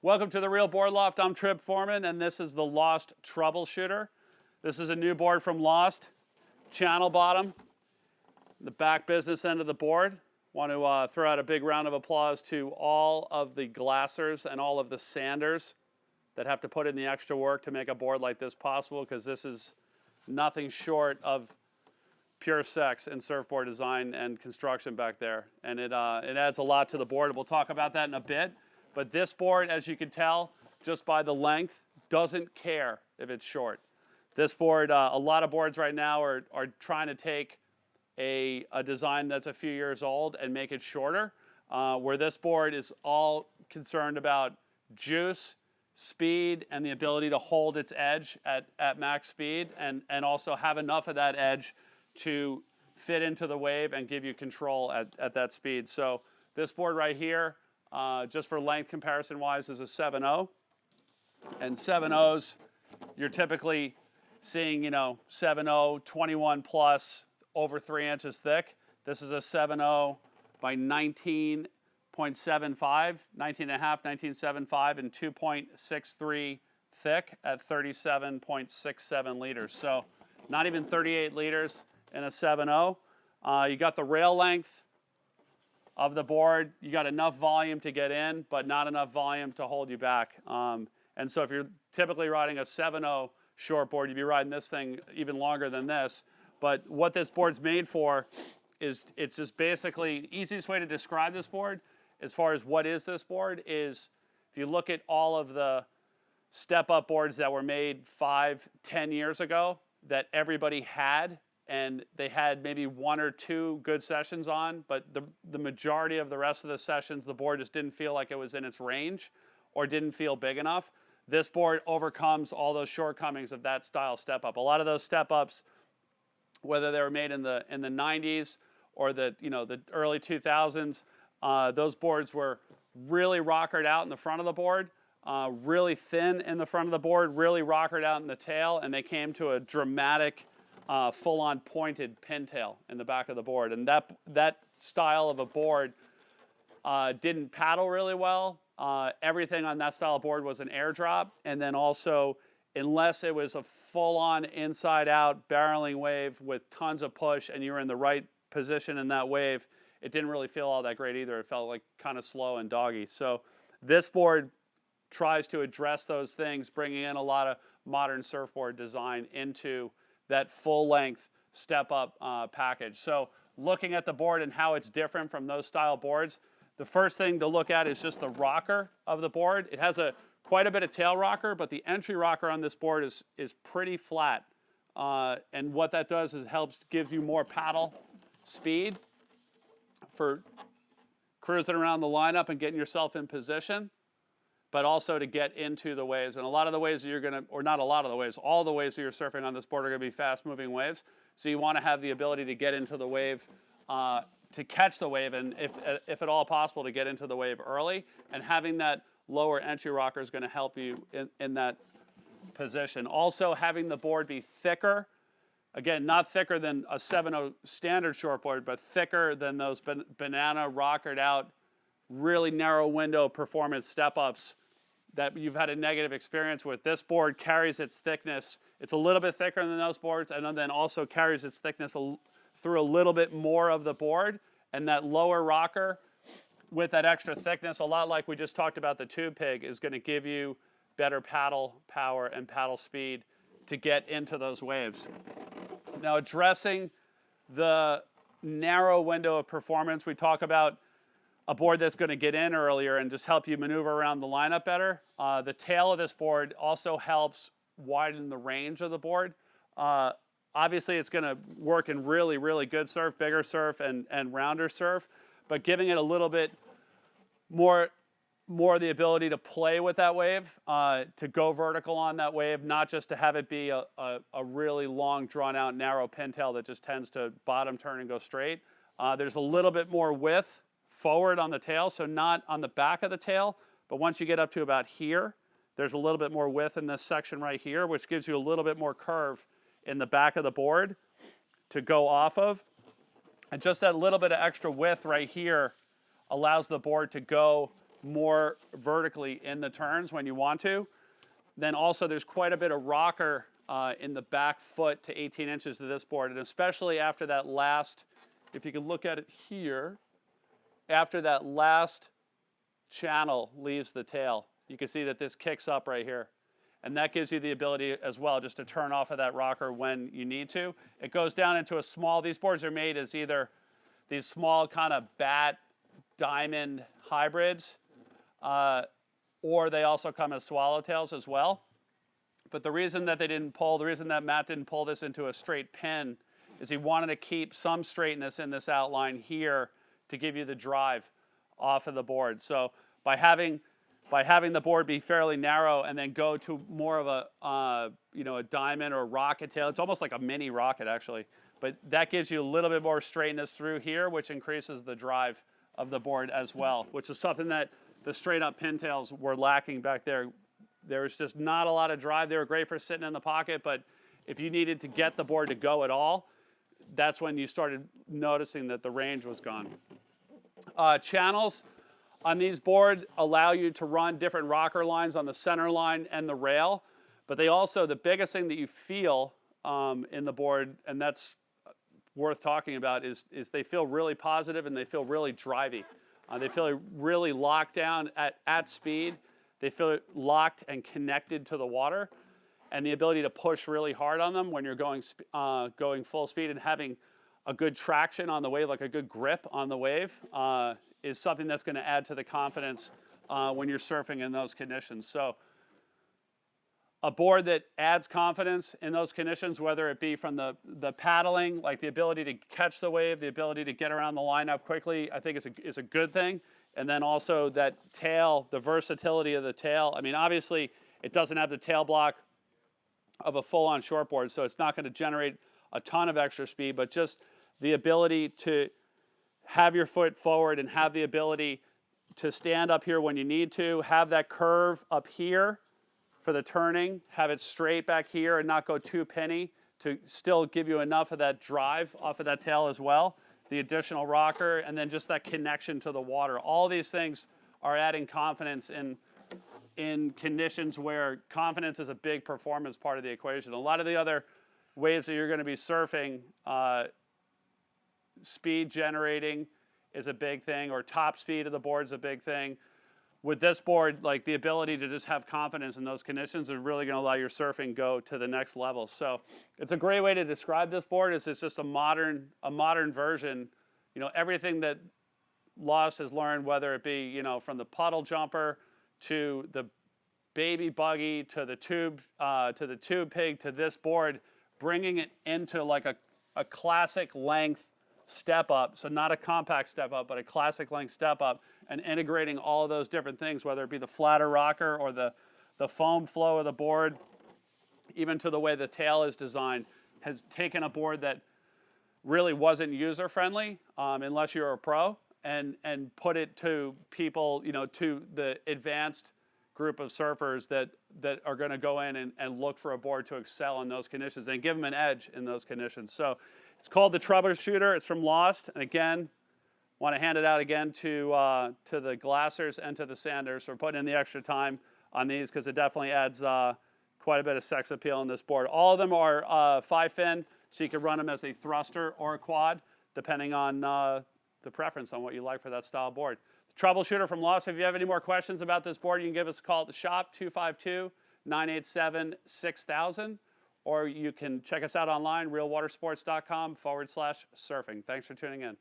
Welcome to the Real Board Loft. I'm Trip Foreman, and this is the Lost Troubleshooter. This is a new board from Lost, channel bottom, the back business end of the board. Want to throw out a big round of applause to all of the glassers and all of the sanders that have to put in the extra work to make a board like this possible, because this is nothing short of pure sex in surfboard design and construction back there. And it adds a lot to the board. We'll talk about that in a bit. But this board, as you can tell, just by the length, doesn't care if it's short. This board, a lot of boards right now are trying to take a design that's a few years old and make it shorter, where this board is all concerned about juice, speed, and the ability to hold its edge at max speed, and also have enough of that edge to fit into the wave and give you control at that speed. So this board right here, just for length comparison wise, is a 7.0. And 7.0s, you're typically seeing, 7.0, 21 plus, over 3 inches thick. This is a 7.0 by 19.75, 19.5, 19.75, and 2.63 thick at 37.67 liters. So not even 38 liters in a 7.0. You got the rail length of the board. You got enough volume to get in, but not enough volume to hold you back. And so if you're typically riding a 7.0 short board, you'd be riding this thing even longer than this. But what this board's made for is, it's just basically, the easiest way to describe this board as far as what is this board is, if you look at all of the step-up boards that were made 5-10 years ago that everybody had, and they had maybe 1 or 2 good sessions on, but the majority of the rest of the sessions, the board just didn't feel like it was in its range or didn't feel big enough. This board overcomes all those shortcomings of that style step-up. A lot of those step-ups, whether they were made in the 90s or the early 2000s, those boards were really rockered out in the front of the board, really thin in the front of the board, really rockered out in the tail, and they came to a dramatic full-on pointed pintail in the back of the board. And that style of a board didn't paddle really well. Everything on that style of board was an airdrop, and then also, unless it was a full-on inside-out barreling wave with tons of push and you were in the right position in that wave, it didn't really feel all that great either. It felt like kind of slow and doggy. So this board tries to address those things, bringing in a lot of modern surfboard design into that full-length step-up package. So looking at the board and how it's different from those style boards, the first thing to look at is just the rocker of the board. It has quite a bit of tail rocker, but the entry rocker on this board is pretty flat. And what that does is helps give you more paddle speed for cruising around the lineup and getting yourself in position, but also to get into the waves. And a lot of the waves that you're going to, or not a lot of the waves, all the waves that you're surfing on this board are going to be fast-moving waves. So you want to have the ability to get into the wave, to catch the wave, and if at all possible, to get into the wave early. And having that lower entry rocker is going to help you in that position. Also, having the board be thicker. Again, not thicker than a 7.0 standard shortboard, but thicker than those banana rockered out, really narrow window performance step-ups that you've had a negative experience with. This board carries its thickness. It's a little bit thicker than those boards, and then also carries its thickness through a little bit more of the board. And that lower rocker with that extra thickness, a lot like we just talked about the Tube Pig, is going to give you better paddle power and paddle speed to get into those waves. Now, addressing the narrow window of performance, we talk about a board that's going to get in earlier and just help you maneuver around the lineup better. The tail of this board also helps widen the range of the board. Obviously, it's going to work in really, really good surf, bigger surf, and rounder surf, but giving it a little bit more the ability to play with that wave, to go vertical on that wave, not just to have it be a really long, drawn-out, narrow pintail that just tends to bottom turn and go straight. There's a little bit more width forward on the tail, so not on the back of the tail, but once you get up to about here, there's a little bit more width in this section right here, which gives you a little bit more curve in the back of the board to go off of. And just that little bit of extra width right here allows the board to go more vertically in the turns when you want to. Then also there's quite a bit of rocker in the back foot to 18 inches of this board, and especially after that last, if you can look at it here, after that last channel leaves the tail, you can see that this kicks up right here. And that gives you the ability as well just to turn off of that rocker when you need to. It goes down into a small, these boards are made as either these small kind of bat diamond hybrids, or they also come as swallowtails as well. But the reason that the reason that Matt didn't pull this into a straight pin is he wanted to keep some straightness in this outline here to give you the drive off of the board. So by having the board be fairly narrow and then go to more of a a diamond or rocket tail, it's almost like a mini rocket actually, but that gives you a little bit more straightness through here, which increases the drive of the board as well, which is something that the straight up pintails were lacking back there. There was just not a lot of drive. They were great for sitting in the pocket, but if you needed to get the board to go at all, that's when you started noticing that the range was gone. Channels on these boards allow you to run different rocker lines on the center line and the rail, but they also, the biggest thing that you feel in the board, and that's worth talking about, is they feel really positive and they feel really drivey. They feel really locked down at speed. They feel locked and connected to the water, and the ability to push really hard on them when you're going full speed and having a good traction on the wave, like a good grip on the wave, is something that's going to add to the confidence when you're surfing in those conditions. So a board that adds confidence in those conditions, whether it be from the paddling, like the ability to catch the wave, the ability to get around the line up quickly, I think is a good thing. And then also that tail, the versatility of the tail. I mean, obviously, it doesn't have the tail block of a full-on shortboard, so it's not going to generate a ton of extra speed, but just the ability to have your foot forward and have the ability to stand up here when you need to, have that curve up here for the turning, have it straight back here and not go too penny to still give you enough of that drive off of that tail as well. The additional rocker, and then just that connection to the water. All these things are adding confidence in conditions where confidence is a big performance part of the equation. A lot of the other waves that you're going to be surfing, speed generating is a big thing, or top speed of the board is a big thing. With this board, like the ability to just have confidence in those conditions is really going to allow your surfing go to the next level. So it's a great way to describe this board. Is it's just a modern version. You know, everything that Lost has learned, whether it be from the puddle jumper to the baby buggy to the tube pig to this board, bringing it into like a classic length step up. So not a compact step up, but a classic length step up, and integrating all of those different things, whether it be the flatter rocker or the foam flow of the board, even to the way the tail is designed, has taken a board that really wasn't user-friendly, unless you're a pro, and put it to people, to the advanced group of surfers that are going to go in and look for a board to excel in those conditions and give them an edge in those conditions. So it's called the Troubleshooter. It's from Lost. And again, want to hand it out again to the glassers and to the sanders for putting in the extra time on these, because it definitely adds quite a bit of sex appeal in this board. All of them are 5-fin, so you can run them as a thruster or a quad, depending on the preference on what you like for that style board. The Troubleshooter from Lost. If you have any more questions about this board, you can give us a call at the shop, 252-987-6000, or you can check us out online, realwatersports.com/surfing. Thanks for tuning in.